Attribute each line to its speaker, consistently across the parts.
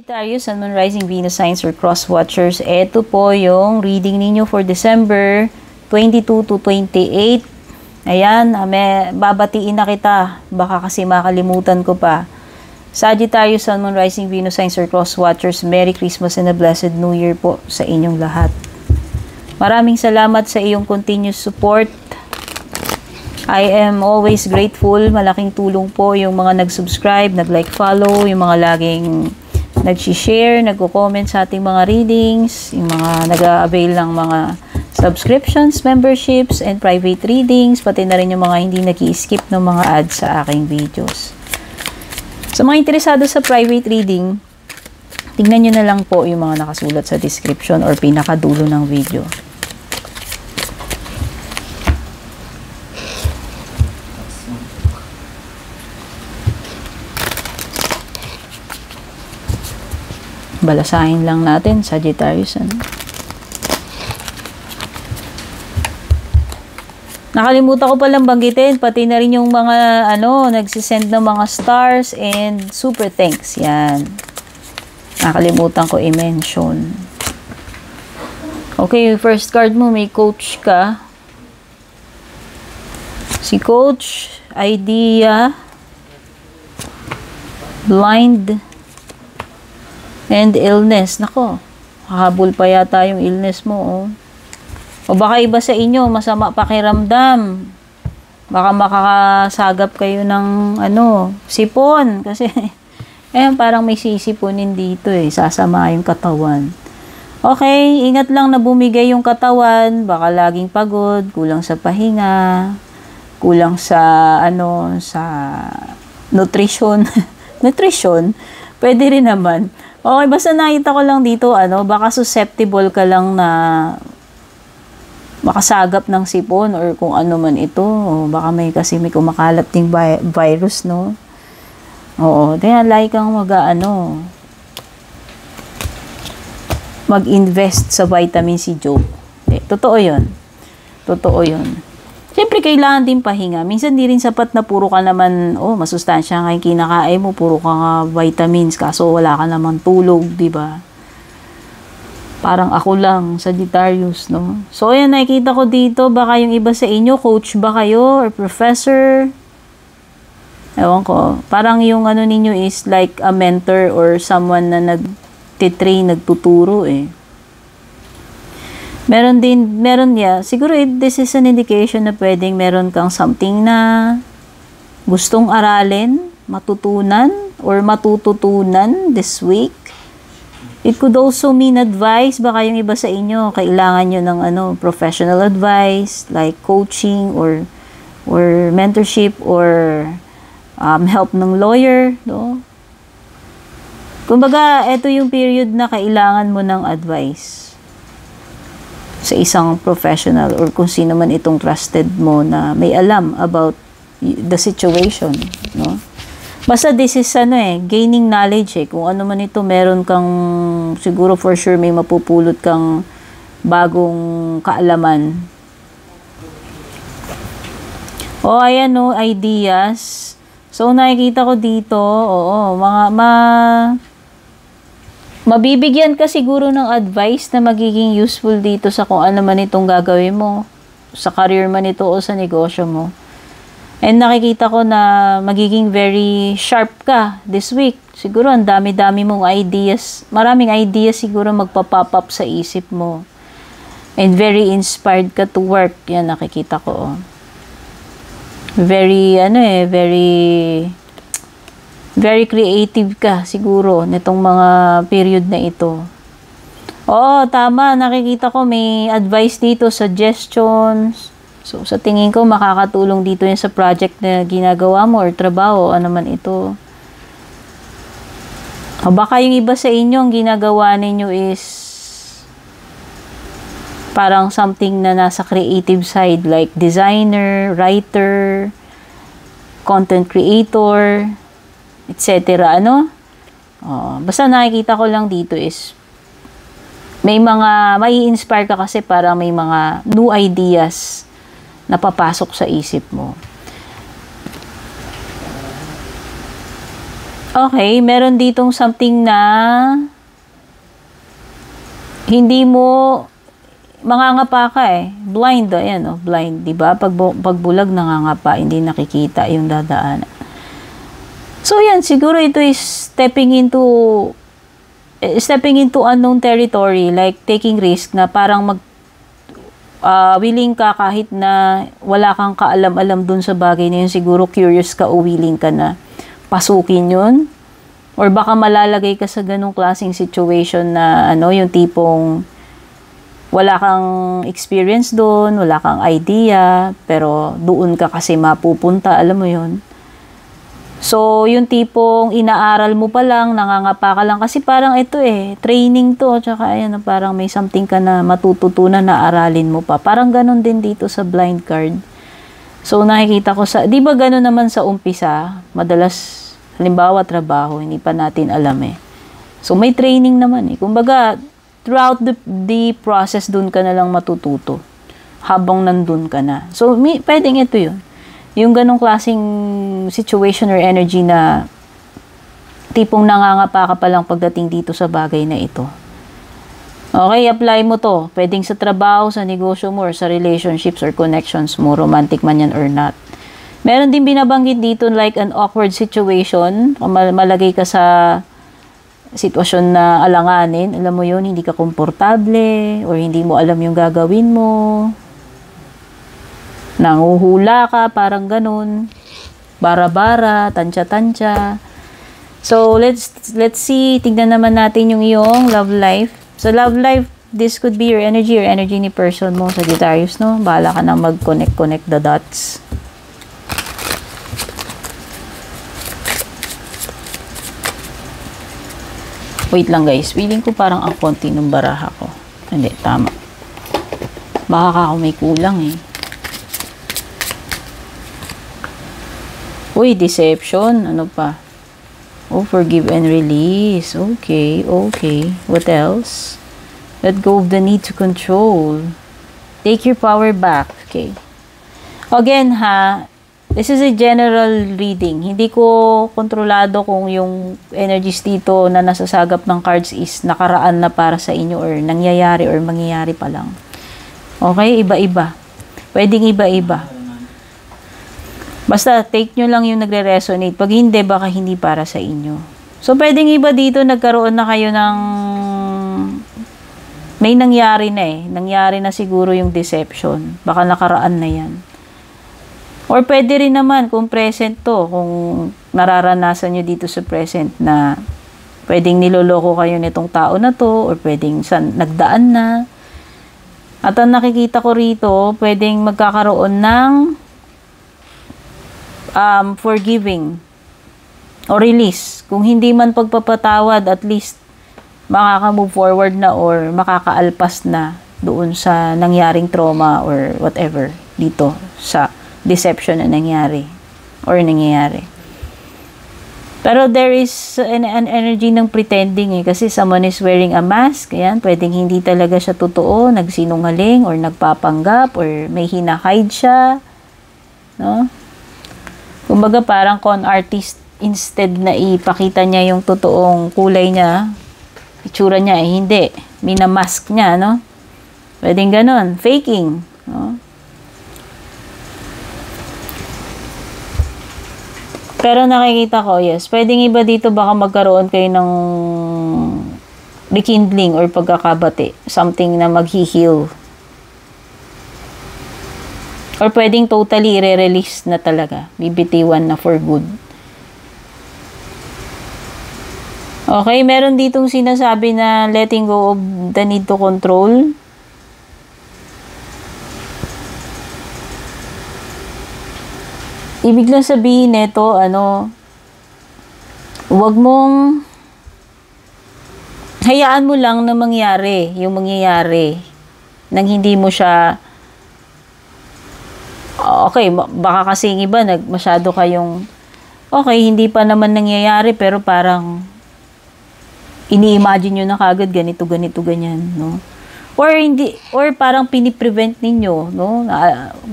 Speaker 1: Sagittarius, Sun, Moon, Rising, Venus, Signs or Cross Watchers. Ito po yung reading ninyo for December 22 to 28. Ayan, babatiin na kita. Baka kasi makalimutan ko pa. Sagittarius, Sun, Moon, Rising, Venus, Signs or Cross Watchers. Merry Christmas and a Blessed New Year po sa inyong lahat. Maraming salamat sa iyong continuous support. I am always grateful. Malaking tulong po yung mga nag-subscribe, nag-like, follow, yung mga laging nag-share, nagko-comment sa ating mga readings, yung mga nag-avail ng mga subscriptions, memberships, and private readings, pati na rin yung mga hindi nag-i-skip ng mga ads sa aking videos. Sa mga interesado sa private reading, tingnan nyo na lang po yung mga nakasulat sa description or pinakadulo ng video. Balasahin lang natin, Sagittarius. Nakalimutan ko palang banggitin, pati na rin yung mga, nagsisend ng mga stars and super thanks. Yan. Nakalimutan ko i-mention. Okay, first card mo, may coach ka. Si Coach, idea, blind, and illness. Nako, habol pa yata yung illness mo, oh. O baka iba sa inyo, masama pakiramdam. Baka makakasagap kayo ng, sipon. Kasi, parang may sisiponin dito, sasama yung katawan. Okay, ingat lang na bumigay yung katawan. Baka laging pagod, kulang sa pahinga, kulang sa, sa nutrition. Nutrition, pwede rin naman. Okay, basta nakita ko lang dito, baka susceptible ka lang na makasagap ng sipon or kung ano man ito. O baka may kumakalat ding virus, no? Oo, kaya like kang mag-invest sa vitamin C, Joe. Totoo yun. Totoo yun. Siyempre, kailangan din pahinga. Minsan, di rin sapat na puro ka naman, masustansya nga yung kinakain mo, puro ka nga vitamins, kaso wala ka naman tulog, di ba? Parang ako lang, Sagittarius, no? So, ayan, nakikita ko dito, baka yung iba sa inyo, coach ba kayo, or professor? Ewan ko. Parang yung ninyo is like a mentor or someone na nagtitrain, nagtuturo, Meron siguro this is an indication na pwedeng meron kang something na gustong aralin, matutunan, or matututunan this week. It could also mean advice. Baka yung iba sa inyo, kailangan nyo ng professional advice, like coaching, or mentorship, or help ng lawyer, no? Kumbaga, ito yung period na kailangan mo ng advice sa isang professional or kung sino man itong trusted mo na may alam about the situation, no? Basta this is gaining knowledge, kung ano man ito, meron kang siguro for sure may mapupulot kang bagong kaalaman. Ayan, ideas. So nakikita ko dito, mabibigyan ka siguro ng advice na magiging useful dito sa kung ano man itong gagawin mo. Sa career man ito o sa negosyo mo. And nakikita ko na magiging very sharp ka this week. Siguro ang dami-dami mong ideas. Maraming ideas siguro magpa-pop up sa isip mo. And very inspired ka to work. Yan nakikita ko. Very, very creative ka siguro nitong mga period na ito. Tama. Nakikita ko may advice dito, suggestions. So, sa tingin ko, makakatulong dito yan sa project na ginagawa mo or trabaho. Ano man ito. Baka yung iba sa inyo, ang ginagawa ninyo is parang something na nasa creative side like designer, writer, content creator, etc. Basta nakikita ko lang dito is may mai-inspire ka kasi para may mga new ideas na papasok sa isip mo. Okay, meron ditong something na hindi mo mangangapa ka eh. Blind, ayan oh, blind, 'di ba? Pagbulag nangangapa, hindi nakikita yung dadaanan. So yan, siguro ito is stepping into unknown territory, like taking risk na parang willing ka kahit na wala kang kaalam-alam dun sa bagay na yun. Siguro curious ka o willing ka na pasukin yun. Or baka malalagay ka sa ganung klaseng situation na yung tipong wala kang experience doon, wala kang idea, pero doon ka kasi mapupunta, alam mo yun. So, yung tipong inaaral mo pa lang, nangangapa ka lang, kasi parang ito training to, tsaka parang may something ka na matututunan na aralin mo pa. Parang ganun din dito sa blind card. So, nakikita ko di ba ganun naman sa umpisa, madalas, halimbawa, trabaho, hindi pa natin alam So, may training naman Kumbaga, throughout the process, dun ka na lang matututo. Habang nandun ka na. So, pwedeng ito yun. Yung ganong klaseng situation or energy na tipong nangangapa ka pa lang pagdating dito sa bagay na ito. Okay, apply mo to. Pwedeng sa trabaho, sa negosyo mo, or sa relationships or connections mo, romantic man yan or not. Meron din binabanggit dito like an awkward situation. Kung malagay ka sa sitwasyon na alanganin, alam mo yun, hindi ka komportable or hindi mo alam yung gagawin mo. Nanguhula ka, parang ganun. Bara-bara, tansya-tansya. So, let's see. Tignan naman natin yung iyong love life. So, love life, this could be your energy or energy ni person mo, Sagittarius, no? Bahala ka na mag-connect the dots. Wait lang guys, feeling ko parang ang konti ng baraha ko. Hindi, tama. Baka ako may kulang Uy, deception. Ano pa? Oh, forgive and release. Okay. What else? Let go of the need to control. Take your power back. Okay. Again this is a general reading. Hindi ko kontrolado kung yung energies dito na nasasagap ng cards is nakaraan na para sa inyo or nangyayari or mangyayari pa lang. Okay? Iba-iba. Pwedeng iba-iba. Basta take nyo lang yung nagre-resonate. Pag hindi, baka hindi para sa inyo. So, pwedeng iba dito nagkaroon na kayo ng may nangyari na Nangyari na siguro yung deception. Baka nakaraan na yan. Or pwede rin naman kung present to, kung nararanasan nyo dito sa present na pwedeng niloloko kayo nitong tao na to or pwedeng nagdaan na. At ang nakikita ko rito, pwedeng magkakaroon ng forgiving o release. Kung hindi man pagpapatawad, at least makaka-move forward na or makakaalpas na doon sa nangyaring trauma or whatever dito sa deception na nangyari or nangyayari. Pero there is an energy ng pretending kasi someone is wearing a mask. Ayan, pwedeng hindi talaga siya totoo, nagsinungaling or nagpapanggap or may hinahide siya. No? Kumbaga parang con artist, instead na ipakita niya yung totoong kulay niya, itsura niya hindi. Minamask niya, no? Pwedeng ganon. Faking. No? Pero nakikita ko, yes, pwedeng iba dito baka magkaroon kayo ng rekindling or pagkakabati. Something na mag-heal. Or pwedeng totally i-release na talaga. Bibitiwan na for good. Okay, meron ditong sinasabi na letting go of the need to control. Ibig lang sabihin nito, huwag mong hayaan mo lang na mangyari, yung mangyayari, nang hindi mo siya, okay, baka kasi yung iba, masyado kayong, okay, hindi pa naman nangyayari, pero parang, ini-imagine nyo na kagad, ganito, ganyan, no? Or hindi, or parang piniprevent ninyo, no?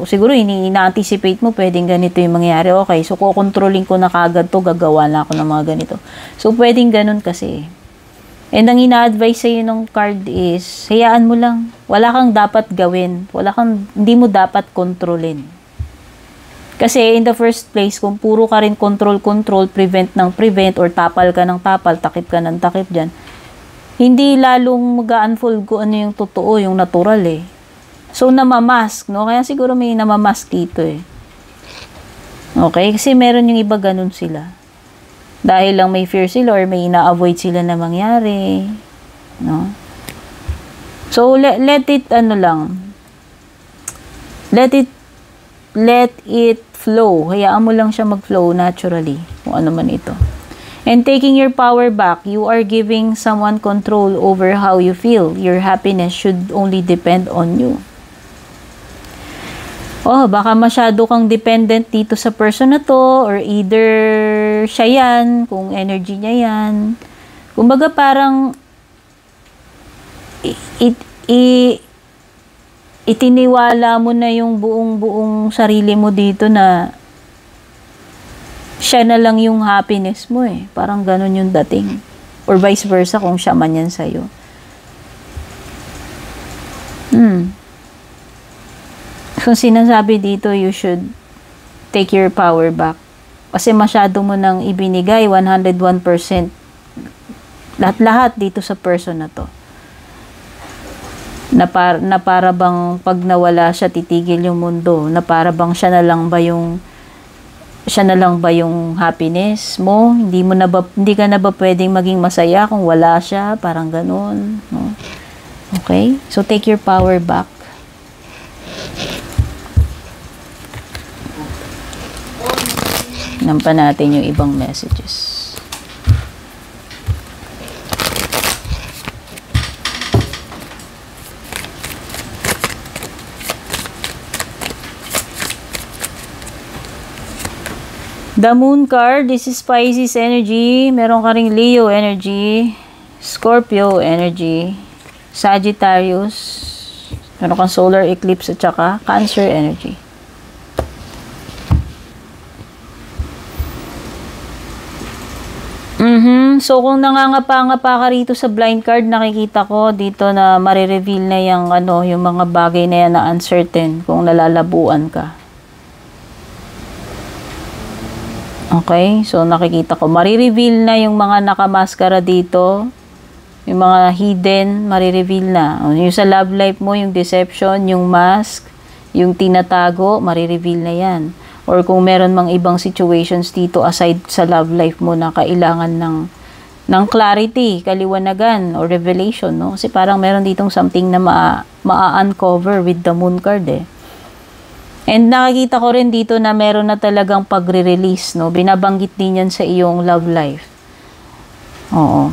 Speaker 1: Siguro ina-anticipate mo pwedeng ganito yung mangyari. Okay, so kukontrolling ko na kagad to, gagawa na ako ng mga ganito. So pwedeng ganun kasi. And ang ina-advise sa'yo ng card is, hayaan mo lang. Wala kang dapat gawin. Hindi mo dapat kontrolin. Kasi in the first place, kung puro ka rin control, prevent ng prevent, or tapal ka ng tapal, takip ka ng takip dyan, hindi lalong mag-unfold kung ano yung totoo, yung natural eh. So, namamask, no? Kaya siguro may namamask dito eh. Okay? Kasi meron yung iba ganun sila. Dahil lang may fear sila or may ina-avoid sila na mangyari. No? So, let it, let it flow. Hayaan mo lang siya mag-flow naturally. Kung ano man ito. And taking your power back, you are giving someone control over how you feel. Your happiness should only depend on you. Oh, baka masyado kang dependent dito sa person na to, or either siya yan, kung energy niya yan. Kumbaga parang itiniwala mo na yung buong sarili mo dito na siya na lang yung happiness mo eh. Parang ganun yung dating. Or vice versa kung siya man yan sa'yo. Kung sinasabi dito, you should take your power back. Kasi masyado mo nang ibinigay 101%. Lahat-lahat dito sa person na to. Na para bang pag nawala siya, titigil yung mundo. Na para bang siya na lang ba yung happiness mo? Hindi ka na ba pwedeng maging masaya kung wala siya? Parang ganun. No? Okay? So, take your power back. Nampan natin yung ibang messages. The Moon card, this is Pisces energy. Meron ka ring Leo energy, Scorpio energy, Sagittarius, meron kang solar eclipse at saka Cancer energy. So, kung nangangapa-ngapa ka rito sa blind card, nakikita ko dito na marireveal na yung mga bagay na yan na uncertain kung nalalabuan ka. Okay, so nakikita ko, marireveal na yung mga nakamaskara dito, yung mga hidden, marireveal na. Yung sa love life mo, yung deception, yung mask, yung tinatago, marireveal na yan. Or kung meron mang ibang situations dito aside sa love life mo na kailangan ng clarity, kaliwanagan, or revelation, no? Kasi parang meron ditong something na ma-uncover with the Moon card eh. And nakikita ko rin dito na meron na talagang pagre-release, no? Binabanggit din yan sa iyong love life. Oo.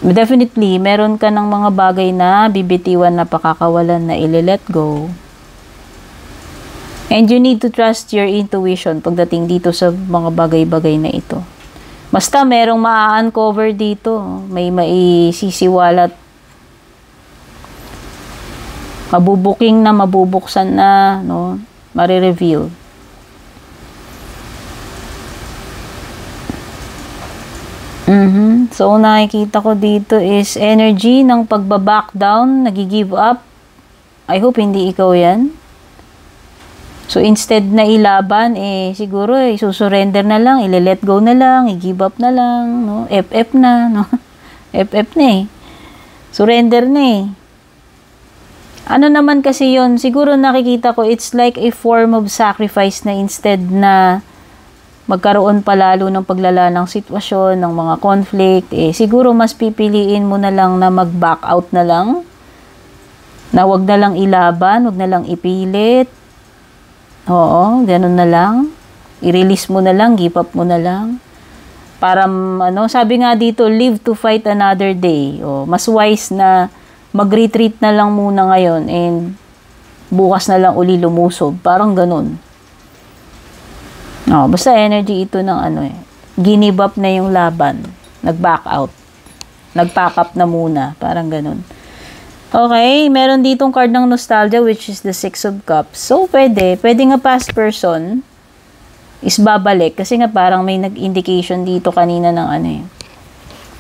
Speaker 1: Definitely, meron ka ng mga bagay na bibitiwan na pakakawalan na ile-let go. And you need to trust your intuition pagdating dito sa mga bagay-bagay na ito. Basta merong ma-uncover dito. May maisisiwalat. Mabubuking na, mabubuksan na, no? Mare-reveal. So, nakikita ko dito is energy ng pagbaback down, nag-give up. I hope hindi ikaw yan. So, instead na ilaban, siguro, susurrender na lang, ile-let go na lang, i-give up na lang, no? FF na, no? FF na eh. Surrender na eh. Ano naman kasi yon, siguro nakikita ko, it's like a form of sacrifice na instead na magkaroon palalo ng paglala ng sitwasyon, ng mga conflict, siguro mas pipiliin mo na lang na mag-back out na lang, na wag na lang ilaban, wag na lang ipilit. Oo, ganun na lang. I-release mo na lang, give up mo na lang. Para, sabi nga dito, live to fight another day. Mas wise na mag-retreat na lang muna ngayon and bukas na lang uli lumusob. Parang ganun. Basta energy ito ng give up na yung laban. Nag-back out. Nag-pack up na muna. Parang ganun. Okay, meron ditong card ng nostalgia which is the Six of Cups. So, pwede nga past person is babalik kasi nga parang may nag-indication dito kanina ng ano eh,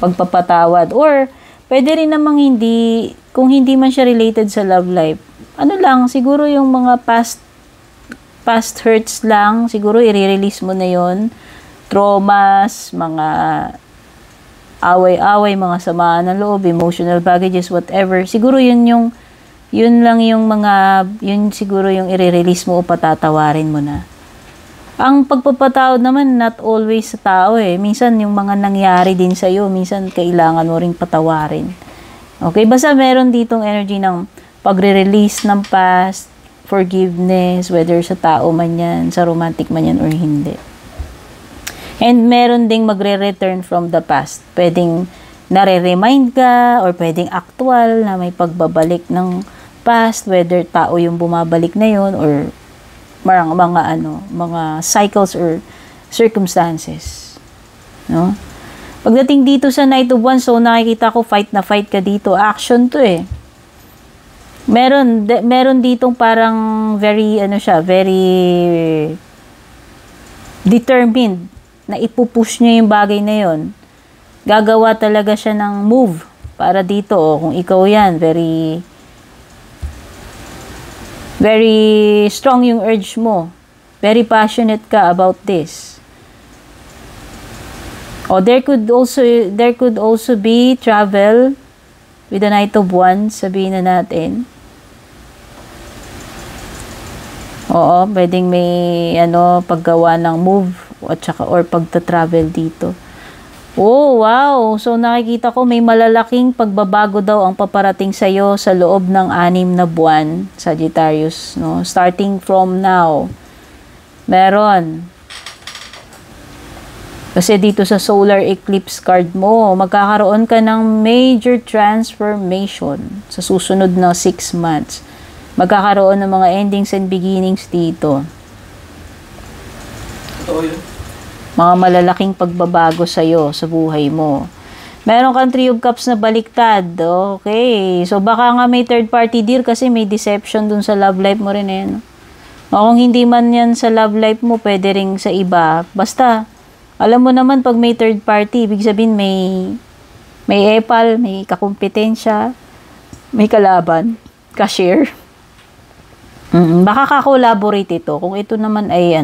Speaker 1: pagpapatawad. Or, pwede rin namang hindi, kung hindi man siya related sa love life, ano lang, siguro yung mga past hurts lang, siguro i-release mo na yon, traumas, mga away-away, mga samaan ng loob, emotional baggages, whatever. Siguro yun lang yung mga, yun siguro yung i-release mo o patatawarin mo na. Ang pagpapatawad naman, not always sa tao eh. Minsan yung mga nangyari din sa'yo, minsan kailangan mo ring patawarin. Okay, basta meron ditong energy ng pagre-release ng past, forgiveness, whether sa tao man yan, sa romantic man yan or hindi. And meron ding magre-return from the past. Pwedeng nare-remind ka or pwedeng actual na may pagbabalik ng past, whether tao yung bumabalik na yun or mga cycles or circumstances. No? Pagdating dito sa Knight of Wands, so nakikita ko fight na fight ka dito. Action to eh. Meron ditong parang very determined na ipupush niya yung bagay na yon. Gagawa talaga siya ng move para dito. Kung ikaw yan, very strong yung urge mo. Very passionate ka about this. There could also be travel with the Knight of Wands, sabihin na natin. Oo, pwedeng may paggawa ng move at saka or pagta-travel dito. Oh, wow! So nakikita ko may malalaking pagbabago daw ang paparating sa iyo sa loob ng 6 na buwan, Sagittarius, no? Starting from now. Meron. Kasi dito sa solar eclipse card mo, magkakaroon ka ng major transformation sa susunod na 6 months. Magkakaroon ng mga endings and beginnings dito. Totoo yun. Mga malalaking pagbabago sa'yo, sa buhay mo. Meron kang 3 of Cups na baliktad. Okay. So, baka nga may third party deal kasi may deception dun sa love life mo rin eh. No? O kung hindi man yan sa love life mo, pwede rin sa iba. Basta, alam mo naman pag may third party, ibig sabihin may epal, may kakumpetensya, may kalaban, cashier. Baka ka-collaborate ito. Kung ito naman ay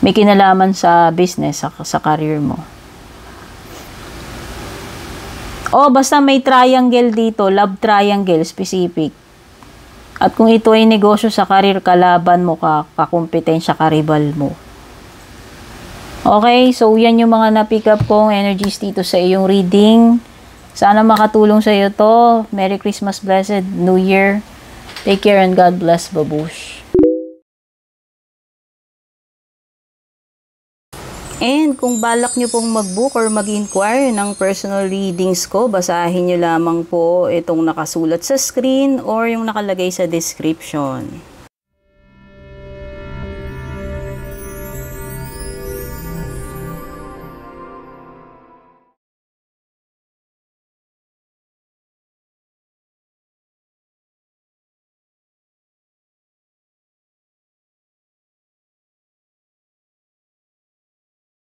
Speaker 1: may kinalaman sa business, sa career mo. Basta may triangle dito, love triangle specific. At kung ito ay negosyo sa career, kalaban mo, kakumpetensya, ka-rival mo. Okay, so yan yung mga na-pick up kong energies dito sa iyong reading. Sana makatulong sa iyo to. Merry Christmas, Blessed New Year. Take care and God bless, babush. And kung balak nyo pong mag-book or mag-inquire ng personal readings ko, basahin nyo lamang po itong nakasulat sa screen or yung nakalagay sa description.